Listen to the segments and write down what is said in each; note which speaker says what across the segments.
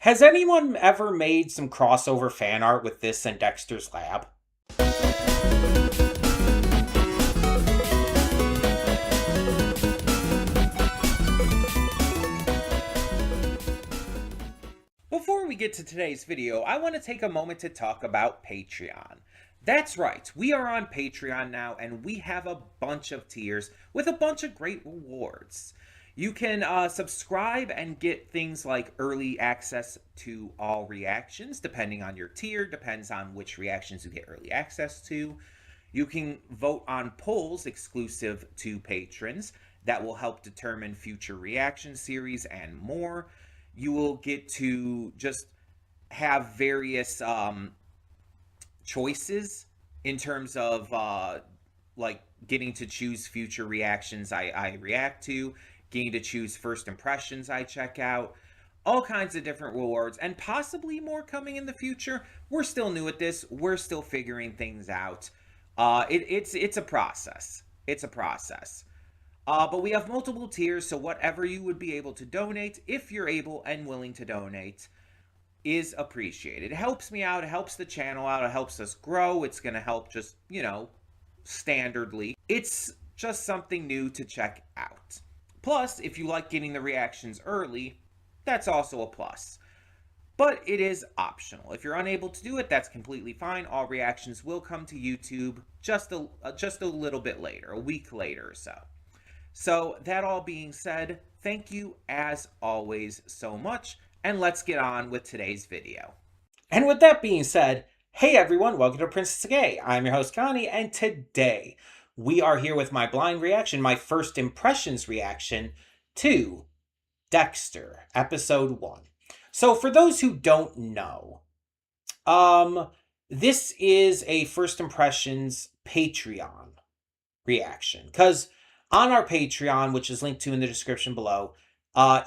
Speaker 1: Has anyone ever made some crossover fan art with this and Dexter's Lab? Before we get to today's video, I want to take a moment to talk about Patreon. That's right, we are on Patreon now, and we have a bunch of tiers with a bunch of great rewards. You can subscribe and get things like early access to all reactions, depending on your tier, depends on which reactions you get early access to. You can vote on polls exclusive to patrons that will help determine future reaction series and more. You will get to just have various choices in terms of like getting to choose future reactions I react to, getting to choose first impressions I check out, all kinds of different rewards, and possibly more coming in the future. We're still new at this. We're still figuring things out. It's a process. It's a process. But we have multiple tiers, so whatever you would be able to donate, if you're able and willing to donate, is appreciated. It helps me out. It helps the channel out. It helps us grow. It's going to help just, standardly. It's just something new to check out. Plus, if you like getting the reactions early, that's also a plus. But it is optional. If you're unable to do it, that's completely fine. All reactions will come to YouTube just a little bit later, a week later or so. So that all being said, thank you as always so much, and let's get on with today's video. And with that being said, hey everyone, welcome to Princess Gay. I'm your host Connie, and today we are here with my blind reaction, my first impressions reaction to Dexter, episode 1. So for those who don't know, this is a first impressions Patreon reaction, because on our Patreon, which is linked to in the description below,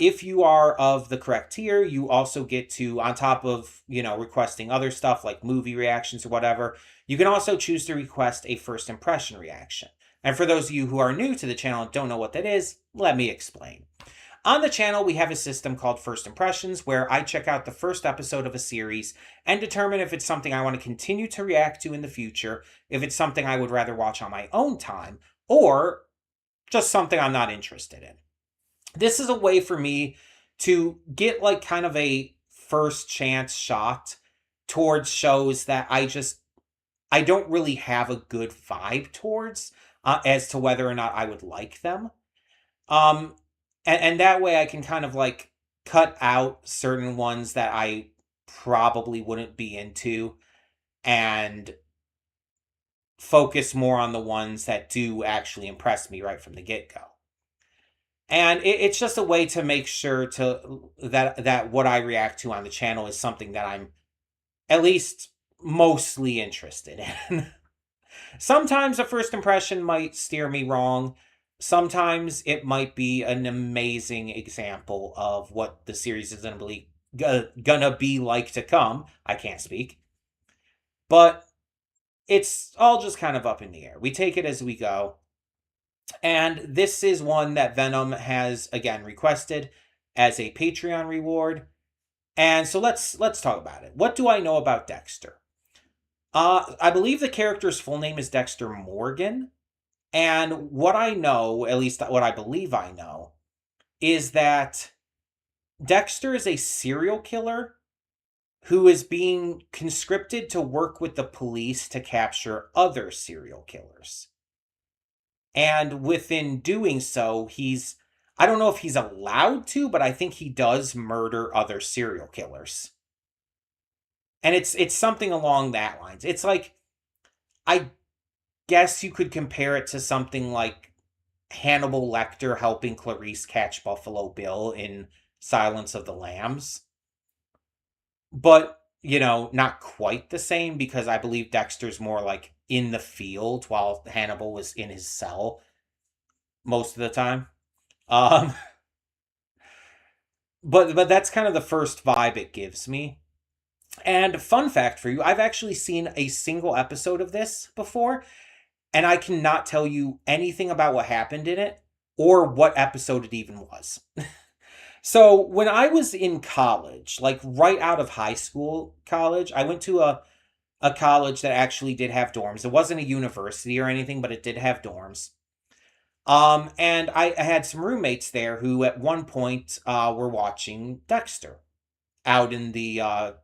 Speaker 1: if you are of the correct tier, you also get to, on top of, requesting other stuff like movie reactions or whatever, you can also choose to request a first impression reaction. And for those of you who are new to the channel and don't know what that is, let me explain. On the channel, we have a system called First Impressions, where I check out the first episode of a series and determine if it's something I want to continue to react to in the future, if it's something I would rather watch on my own time, or just something I'm not interested in. This is a way for me to get like kind of a first chance shot towards shows that I don't really have a good vibe towards as to whether or not I would like them. And that way I can kind of like cut out certain ones that I probably wouldn't be into and focus more on the ones that do actually impress me right from the get-go. And it's just a way to make sure that what I react to on the channel is something that I'm at least mostly interested in. Sometimes a first impression might steer me wrong. Sometimes it might be an amazing example of what the series is gonna be like to come. I can't speak. But it's all just kind of up in the air. We take it as we go. And this is one that Venom has, again, requested as a Patreon reward. And so let's talk about it. What do I know about Dexter? I believe the character's full name is Dexter Morgan. And what I know, at least what I believe I know, is that Dexter is a serial killer who is being conscripted to work with the police to capture other serial killers. And within doing so, I don't know if he's allowed to, but I think he does murder other serial killers. And it's something along that lines. It's like, I guess you could compare it to something like Hannibal Lecter helping Clarice catch Buffalo Bill in Silence of the Lambs. But, not quite the same, because I believe Dexter's more like in the field while Hannibal was in his cell most of the time. But that's kind of the first vibe it gives me. And fun fact for you, I've actually seen a single episode of this before, and I cannot tell you anything about what happened in it or what episode it even was. So when I was in college, like right out of high school, college, I went to a college that actually did have dorms. It wasn't a university or anything, but it did have dorms. And I had some roommates there who at one point were watching Dexter out in the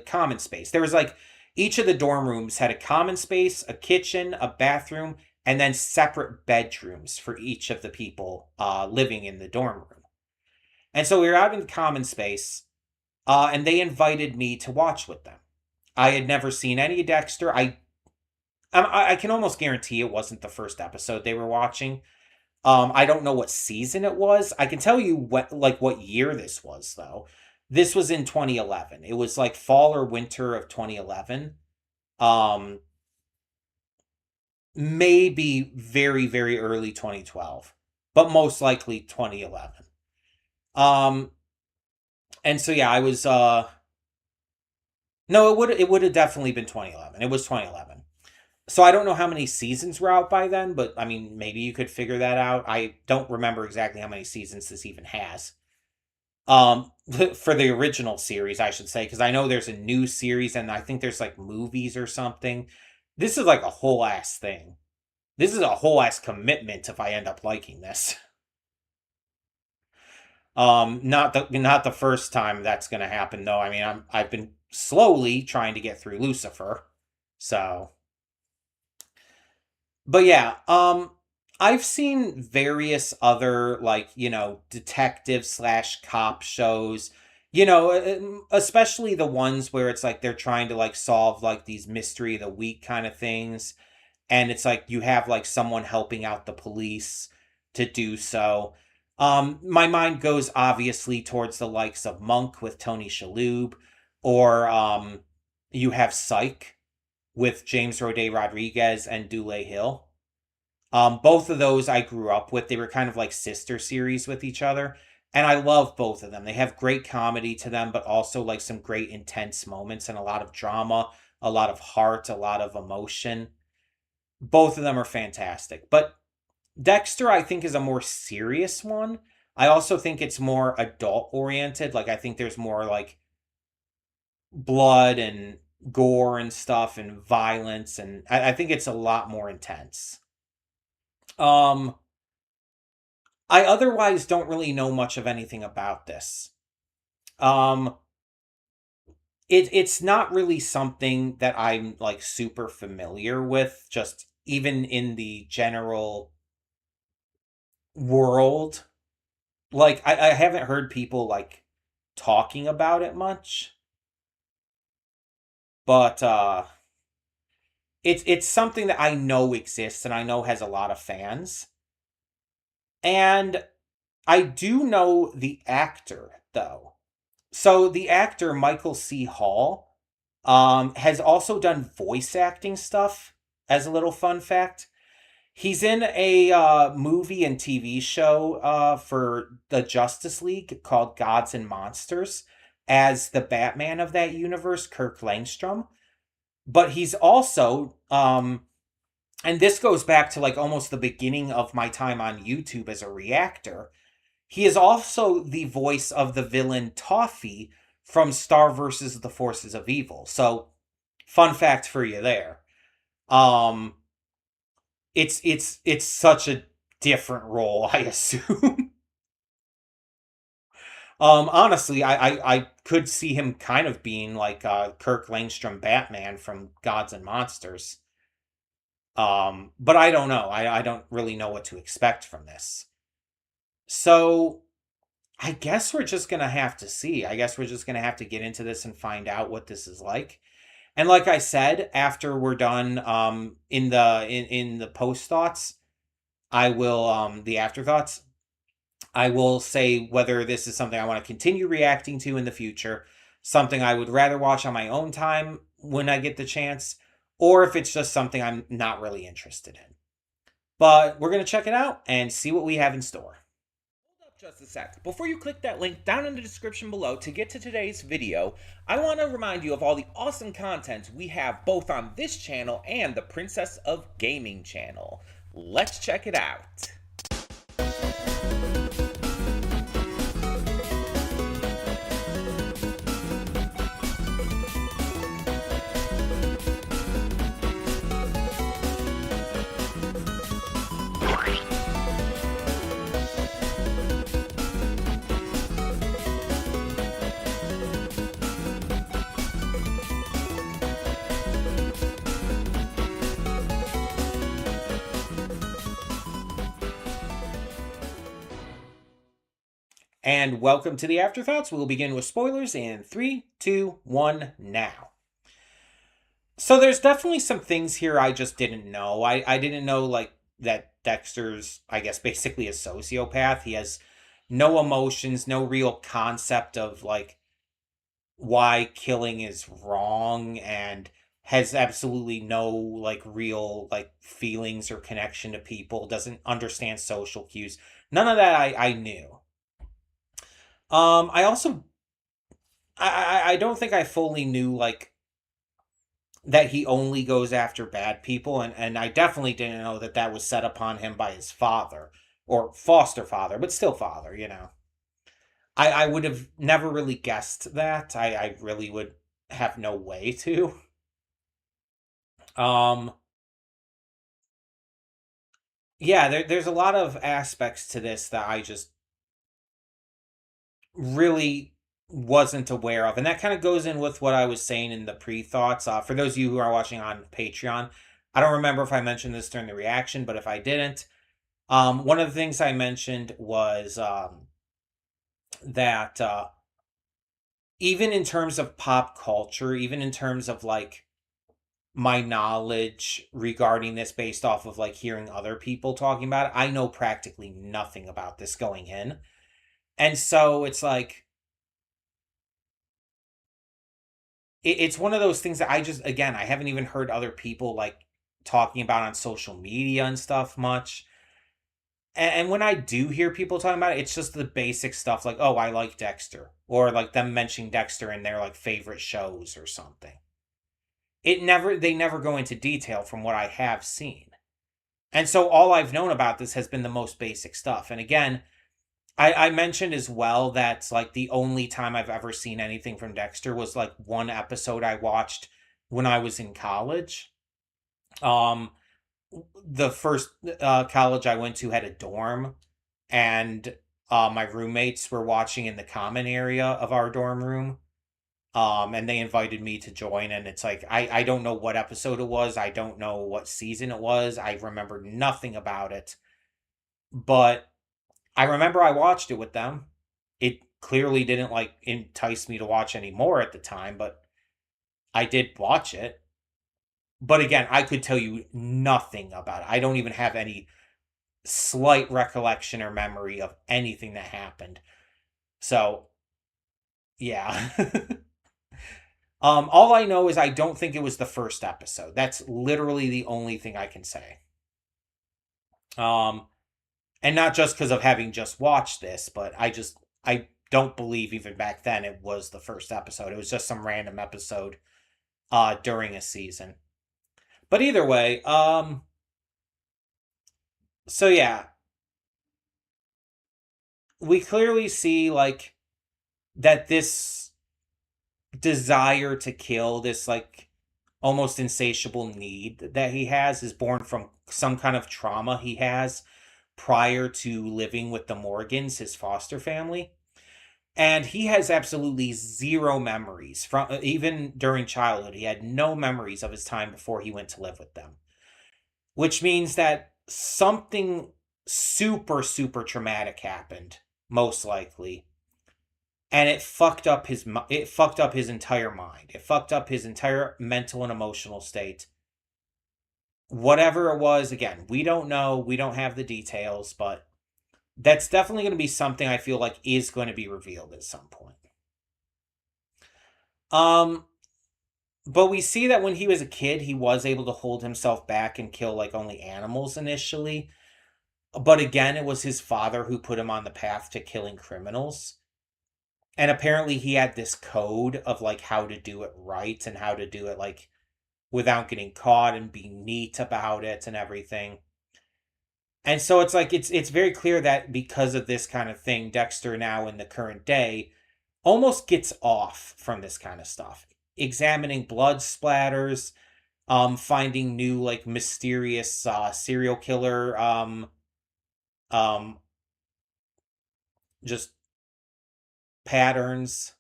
Speaker 1: common space. There was like each of the dorm rooms had a common space, a kitchen, a bathroom, and then separate bedrooms for each of the people living in the dorm room. And so we were out in the common space, and they invited me to watch with them. I had never seen any Dexter. I can almost guarantee it wasn't the first episode they were watching. I don't know what season it was. I can tell you what year this was though. This was in 2011. It was like fall or winter of 2011. Um, Maybe very very early 2012, but most likely 2011. Um, and so yeah, I was no, it would have definitely been 2011. It was 2011. So I don't know how many seasons were out by then, but I mean, maybe you could figure that out. I don't remember exactly how many seasons this even has. For the original series, I should say, because I know there's a new series and I think there's like movies or something. This is like a whole ass thing. This is a whole ass commitment if I end up liking this. Not the first time that's gonna happen though. I mean, I've been slowly trying to get through Lucifer. So but yeah, I've seen various other like, detective slash cop shows, especially the ones where it's like they're trying to like solve like these mystery of the week kind of things. And it's like you have like someone helping out the police to do so. My mind goes obviously towards the likes of Monk with Tony Shalhoub, or you have Psych with James Roday Rodriguez and Dule Hill. Both of those I grew up with. They were kind of like sister series with each other. And I love both of them. They have great comedy to them, but also like some great intense moments and a lot of drama, a lot of heart, a lot of emotion. Both of them are fantastic. But Dexter, I think, is a more serious one. I also think it's more adult oriented. Like, I think there's more like blood and gore and stuff and violence. And I think it's a lot more intense. Um, I otherwise don't really know much of anything about this. Um, it's not really something that I'm like super familiar with, just even in the general world. Like I haven't heard people like talking about it much, but it's something that I know exists and I know has a lot of fans. And I do know the actor though. So the actor Michael C. Hall has also done voice acting stuff as a little fun fact. He's in a movie and TV show for the Justice League called Gods and Monsters as the Batman of that universe, Kirk Langstrom. But he's also, and this goes back to like almost the beginning of my time on YouTube as a reactor. He is also the voice of the villain Toffee from Star versus the Forces of Evil. So, fun fact for you there. Um, it's such a different role, I assume. Honestly, I could see him kind of being like Kirk Langstrom Batman from Gods and Monsters. But I don't know. I don't really know what to expect from this. So I guess we're just gonna have to see. I guess we're just gonna have to get into this and find out what this is like. And like I said, after we're done in the post thoughts, I will the afterthoughts, I will say whether this is something I want to continue reacting to in the future, something I would rather watch on my own time when I get the chance, or if it's just something I'm not really interested in. But we're going to check it out and see what we have in store. Hold up just a sec. Before you click that link down in the description below to get to today's video, I want to remind you of all the awesome content we have both on this channel and the Princess of Gaming channel. Let's check it out. And welcome to the Afterthoughts. We'll begin with spoilers in 3, 2, 1, now. So there's definitely some things here I just didn't know. I didn't know, like, that Dexter's, I guess, basically a sociopath. He has no emotions, no real concept of, like, why killing is wrong, and has absolutely no, like, real, like, feelings or connection to people, doesn't understand social cues. None of that I knew. I also I don't think I fully knew, like, that he only goes after bad people, and I definitely didn't know that that was set upon him by his father, or foster father, but still father, you know. I would have never really guessed that. I really would have no way to. Um yeah, there's a lot of aspects to this that I just really wasn't aware of. And that kind of goes in with what I was saying in the pre-thoughts. For those of you who are watching on Patreon, I don't remember if I mentioned this during the reaction, but if I didn't, one of the things I mentioned was that even in terms of pop culture, even in terms of, like, my knowledge regarding this based off of, like, hearing other people talking about it, I know practically nothing about this going in. And so it's like, it's one of those things that I just, again, I haven't even heard other people, like, talking about on social media and stuff much. And when I do hear people talking about it, it's just the basic stuff like, oh, I like Dexter, or like them mentioning Dexter in their, like, favorite shows or something. They never go into detail from what I have seen. And so all I've known about this has been the most basic stuff. And again, I mentioned as well that, like, the only time I've ever seen anything from Dexter was, like, one episode I watched when I was in college. Um, the first college I went to had a dorm, and my roommates were watching in the common area of our dorm room. And they invited me to join, and it's like, I don't know what episode it was. I don't know what season it was. I remember nothing about it. But I remember I watched it with them. It clearly didn't, like, entice me to watch any more at the time, but I did watch it. But again, I could tell you nothing about it. I don't even have any slight recollection or memory of anything that happened. So, yeah. All I know is I don't think it was the first episode. That's literally the only thing I can say. Um, and not just because of having just watched this, but I don't believe even back then it was the first episode. It was just some random episode during a season. But either way, so yeah, we clearly see, like, that this desire to kill, this, like, almost insatiable need that he has, is born from some kind of trauma he has prior to living with the Morgans, his foster family. And he has absolutely zero memories from, even during childhood. He had no memories of his time before he went to live with them, which means that something super, super traumatic happened, most likely. And it fucked up his entire mind. It fucked up his entire mental and emotional state. Whatever it was, again, we don't know. We don't have the details, but that's definitely going to be something I feel like is going to be revealed at some point. Um, but we see that when he was a kid, he was able to hold himself back and kill, like, only animals initially. But again, it was his father who put him on the path to killing criminals. And apparently he had this code of, like, how to do it right and how to do it, like, without getting caught, and be neat about it and everything. And so it's like, it's very clear that because of this kind of thing, Dexter now in the current day almost gets off from this kind of stuff. Examining blood splatters, finding new, like, mysterious serial killer um just patterns.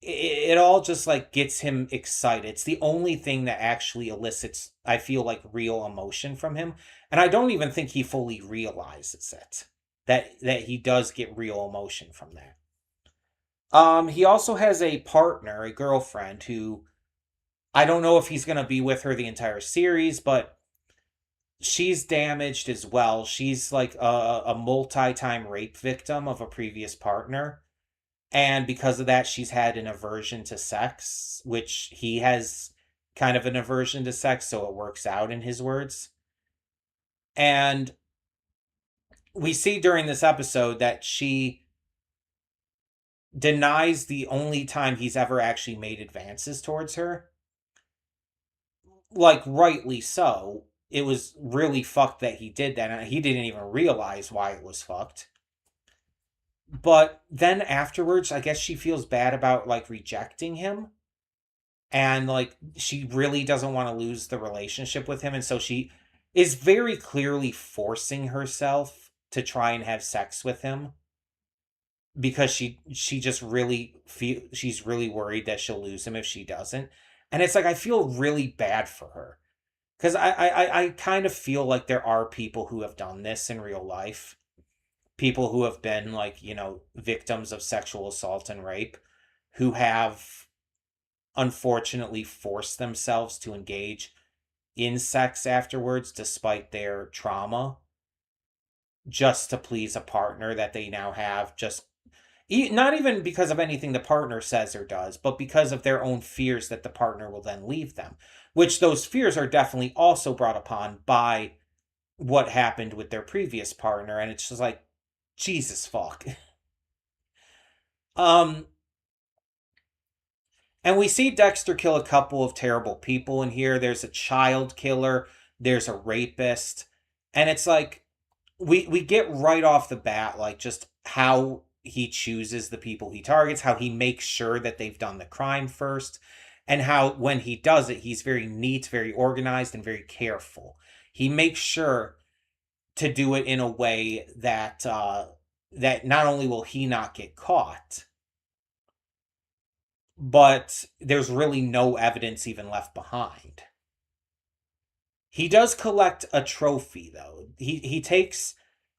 Speaker 1: It all just, like, gets him excited. It's the only thing that actually elicits, I feel like, real emotion from him. And I don't even think he fully realizes it. that he does get real emotion from that. He also has a partner, a girlfriend, who I don't know if he's going to be with her the entire series, but she's damaged as well. She's like a multi-time rape victim of a previous partner. And because of that, she's had an aversion to sex, which he has kind of an aversion to sex, so it works out in his words. And we see during this episode that she denies the only time he's ever actually made advances towards her. Like, rightly so. It was really fucked that he did that, and he didn't even realize why it was fucked. But then afterwards, I guess she feels bad about, like, rejecting him. And, like, she really doesn't want to lose the relationship with him. And so she is very clearly forcing herself to try and have sex with him because she just really she's really worried that she'll lose him if she doesn't. And it's like, I feel really bad for her because I kind of feel like there are people who have done this in real life, people who have been, like, victims of sexual assault and rape, who have unfortunately forced themselves to engage in sex afterwards despite their trauma, just to please a partner that they now have, just not even because of anything the partner says or does, but because of their own fears that the partner will then leave them, which those fears are definitely also brought upon by what happened with their previous partner. And it's just like, Jesus fuck. um and we see Dexter kill a couple of terrible people in here. There's a child killer, there's a rapist, and it's like, we get right off the bat, like, just how he chooses the people he targets, how he makes sure that they've done the crime first, and how when he does it, he's very neat, very organized, and very careful. He makes sure to do it in a way that that not only will he not get caught, but there's really no evidence even left behind. He does collect a trophy, though. He takes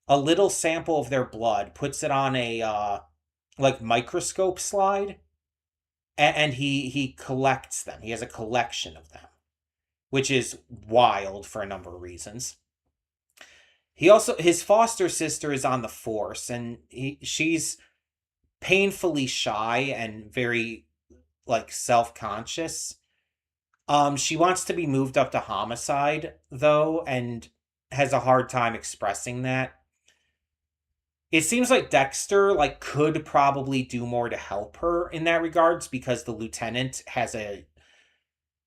Speaker 1: a little sample of their blood, puts it on a like microscope slide, and he collects them. He has a collection of them, which is wild for a number of reasons. He also, his foster sister is on the force, and she's painfully shy and very, like, self-conscious. She wants to be moved up to homicide, though, and has a hard time expressing that. It seems like Dexter, like, could probably do more to help her in that regards, because the lieutenant has a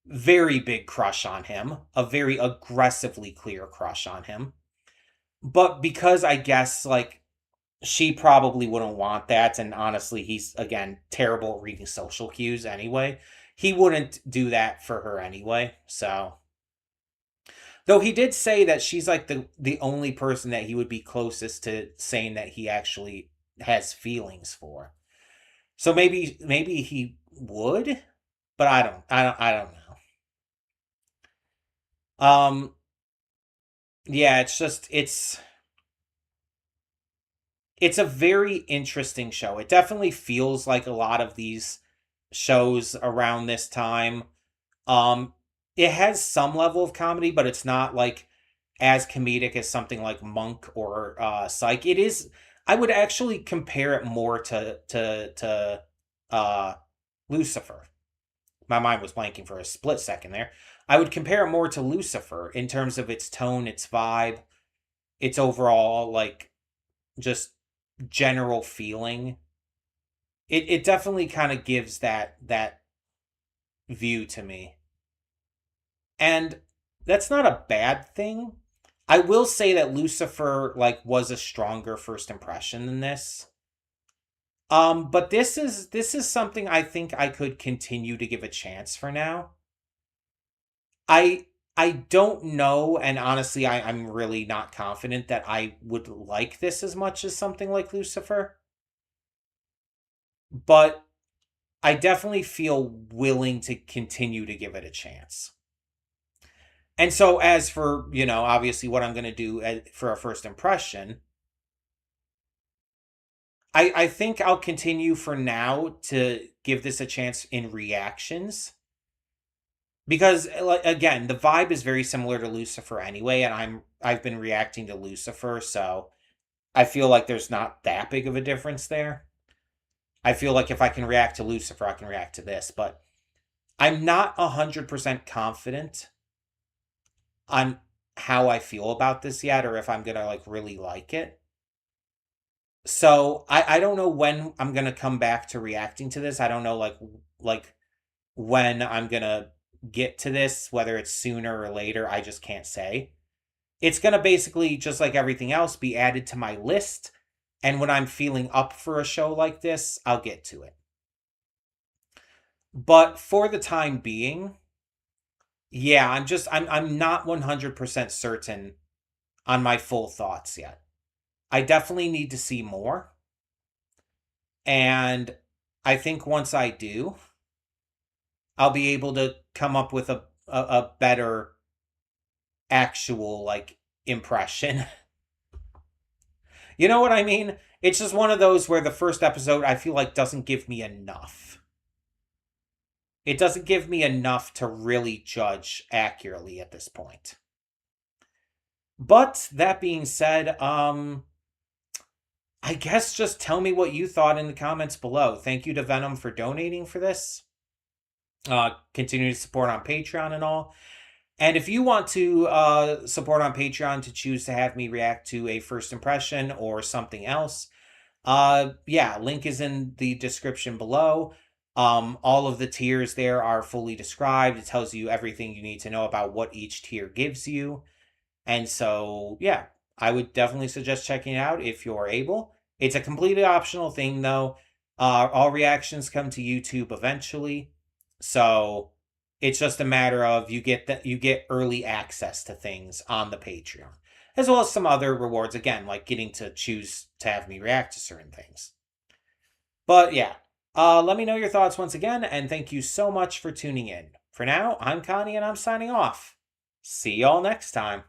Speaker 1: very big crush on him, a very aggressively clear crush on him. But because, I guess, like, she probably wouldn't want that, and honestly, he's, again, terrible at reading social cues anyway. He wouldn't do that for her anyway, so. Though he did say that she's, like, the only person that he would be closest to saying that he actually has feelings for. So maybe he would, but I don't know. Yeah, it's a very interesting show. It definitely feels like a lot of these shows around this time. Um, it has some level of comedy, but it's not, like, as comedic as something like Monk or Psych. It is. I would actually compare it more to uh, Lucifer. My mind was blanking for a split second there. I would compare it more to Lucifer in terms of its tone, its vibe, its overall, like, just general feeling. It definitely kind of gives that view to me. And that's not a bad thing. I will say that Lucifer, like, was a stronger first impression than this. But this is something I think I could continue to give a chance for now. I I don't know, and honestly, I'm really not confident that I would like this as much as something like Lucifer. But I definitely feel willing to continue to give it a chance. And so, as for, obviously what I'm going to do for a first impression, I think I'll continue for now to give this a chance in reactions. Because again, the vibe is very similar to Lucifer anyway, and I've been reacting to Lucifer, so I feel like there's not that big of a difference there. I feel like if I can react to Lucifer, I can react to this, but I'm not 100% confident on how I feel about this yet, or if I'm gonna like really like it. So I don't know when I'm gonna come back to reacting to this. I don't know like when I'm gonna get to this, whether it's sooner or later. I just can't say. It's gonna basically, just like everything else, be added to my list. And when I'm feeling up for a show like this, I'll get to it. But for the time being, yeah, I'm not 100% certain on my full thoughts yet. I definitely need to see more. And I think once I do, I'll be able to come up with a better actual like impression. You know what I mean? It's just one of those where the first episode I feel like doesn't give me enough. It doesn't give me enough to really judge accurately at this point. But that being said, I guess just tell me what you thought in the comments below. Thank you to Venom for donating for this. Continue to support on Patreon and all. And if you want to support on Patreon to choose to have me react to a first impression or something else, yeah, link is in the description below. All of the tiers there are fully described. It tells you everything you need to know about what each tier gives you. And so, yeah, I would definitely suggest checking it out if you're able. It's a completely optional thing, though. All reactions come to YouTube eventually. So it's just a matter of you get early access to things on the Patreon, as well as some other rewards, again, like getting to choose to have me react to certain things. But yeah, let me know your thoughts once again, and thank you so much for tuning in. For now, I'm Connie, and I'm signing off. See y'all next time.